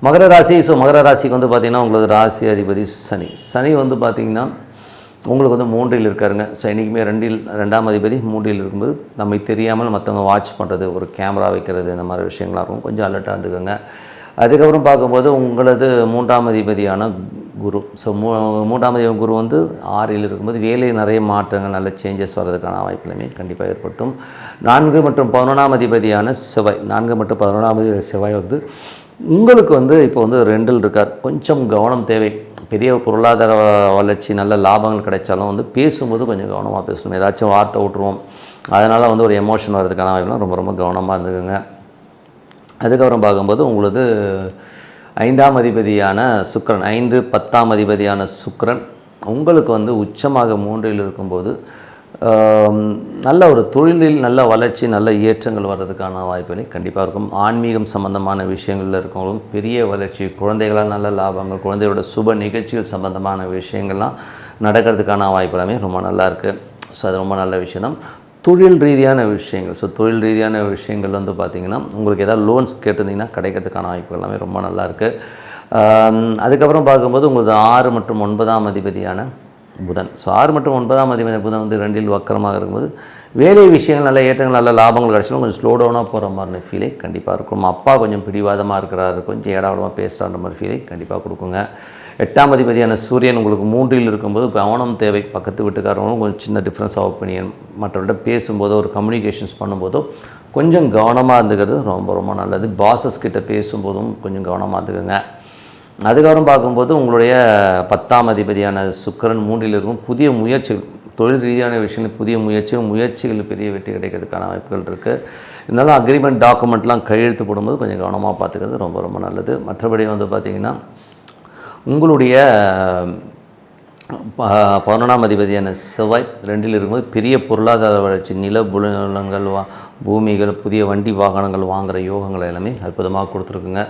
மகர ராசி. மகர ராசிக்கு வந்து பார்த்திங்கன்னா உங்களுக்கு ராசி அதிபதி சனி. சனி வந்து பார்த்திங்கன்னா உங்களுக்கு வந்து 3ல் இருக்காருங்க. ஸோ என்றைக்குமே 2ஆம் அதிபதி 3ல் இருக்கும்போது நம்ம தெரியாமல் மற்றவங்க வாட்ச் பண்ணுறது, ஒரு கேமரா வைக்கிறது, இந்த மாதிரி விஷயங்களாக இருக்கும். கொஞ்சம் அலர்ட்டாக இருந்துக்கோங்க. அதுக்கப்புறம் பார்க்கும்போது உங்களது 3ஆம் அதிபதியான குரு. ஸோ 3ஆம் அதிபதி குரு வந்து 6ல் இருக்கும்போது வேலையில் நிறைய மாற்றங்கள், நல்ல சேஞ்சஸ் வர்றதுக்கான வாய்ப்புகளுமே கண்டிப்பாக ஏற்படுத்தும். 4 மற்றும் 11ஆம் அதிபதியான செவ்வாய். 4 மற்றும் 11ஆம் அதிபதி செவ்வாய் வந்து உங்களுக்கு வந்து இப்போ வந்து 2ல் இருக்கார். கொஞ்சம் கவனம் தேவை. பெரிய பொருளாதார வளர்ச்சி, நல்ல லாபங்கள் கிடைச்சாலும் வந்து பேசும்போது கொஞ்சம் கவனமாக பேசணும். ஏதாச்சும் வார்த்தை விட்ருவோம், அதனால் வந்து ஒரு எமோஷன் வர்றதுக்கான வாய்ப்புலாம் ரொம்ப ரொம்ப கவனமாக இருந்துக்குங்க. அதுக்கப்புறம் பார்க்கும்போது உங்களது 5ஆம் அதிபதியான சுக்கிரன், 5, 10ஆம் அதிபதியான சுக்கிரன் உங்களுக்கு வந்து உச்சமாக 3ல் இருக்கும்போது நல்ல ஒரு தொழிலில் நல்ல வளர்ச்சி, நல்ல ஏற்றங்கள் வர்றதுக்கான வாய்ப்புகளை கண்டிப்பாக இருக்கும். ஆன்மீகம் சம்பந்தமான விஷயங்களில் இருக்கவங்களும் பெரிய வளர்ச்சி, குழந்தைகளால் நல்ல லாபங்கள், குழந்தையோட சுப நிகழ்ச்சிகள் சம்பந்தமான விஷயங்கள்லாம் நடக்கிறதுக்கான வாய்ப்பு எல்லாமே ரொம்ப நல்லாயிருக்கு. ஸோ அது ரொம்ப நல்ல விஷயம் தான். தொழில் ரீதியான விஷயங்கள், ஸோ தொழில் ரீதியான விஷயங்கள் வந்து பார்த்திங்கன்னா உங்களுக்கு ஏதாவது லோன்ஸ் கேட்டிருந்தீங்கன்னா கிடைக்கிறதுக்கான வாய்ப்பு எல்லாமே ரொம்ப நல்லாயிருக்கு. அதுக்கப்புறம் பார்க்கும்போது உங்களுக்கு 6 மற்றும் 9ஆம் அதிபதியான புதன். ஸோ 6 மற்றும் 9ஆம் அதிபதி புதன் வந்து 2ல் வக்கரமாக இருக்கும்போது வேலை விஷயங்கள் நல்ல ஏற்றங்கள், நல்ல லாபங்கள் கிடச்சாலும் கொஞ்சம் ஸ்லோ டவுனாக போகிற மாதிரி ஃபீலே கண்டிப்பாக இருக்கும். அப்பா கொஞ்சம் பிடிவாதமாக இருக்கிறாரு, கொஞ்சம் ஏடாவிடமாக பேசுகிறான்ற மாதிரி ஃபீலை கண்டிப்பாக கொடுக்குங்க. 8ஆம் அதிபதியான சூரியன் உங்களுக்கு 3ல் இருக்கும்போது கவனம் தேவை. பக்கத்து வீட்டுக்காரங்களும் கொஞ்சம் சின்ன டிஃப்ரென்ஸ் ஆஃப் ஒப்பீனியன், மற்றவர்கிட்ட பேசும்போதோ ஒரு கம்யூனிகேஷன்ஸ் பண்ணும்போதோ கொஞ்சம் கவனமாக இருந்துக்கிறது ரொம்ப ரொம்ப நல்லது. பாசஸ் கிட்ட பேசும்போதும் கொஞ்சம் கவனமாக இருந்துக்குங்க. அதுக்கப்புறம் பார்க்கும்போது உங்களுடைய 10ஆம் அதிபதியான சுக்கிரன் 3ல் இருக்கும். புதிய முயற்சிகள், தொழில் ரீதியான விஷயங்கள், புதிய முயற்சிகள் பெரிய வெற்றி கிடைக்கிறதுக்கான வாய்ப்புகள் இருக்குது. இருந்தாலும் அக்ரிமெண்ட் டாக்குமெண்ட்லாம் கையெழுத்து போடும்போது கொஞ்சம் கவனமாக பார்த்துக்கிறது ரொம்ப ரொம்ப நல்லது. மற்றபடி வந்து பார்த்திங்கன்னா உங்களுடைய 11ஆம் அதிபதியான செவ்வாய் 2ல் இருக்கும்போது பெரிய பொருளாதார வளர்ச்சி, நிலபுலங்கள், பூமிகள், புதிய வண்டி வாகனங்கள் வாங்குகிற யோகங்கள் எல்லாமே அற்புதமாக கொடுத்துருக்குங்க.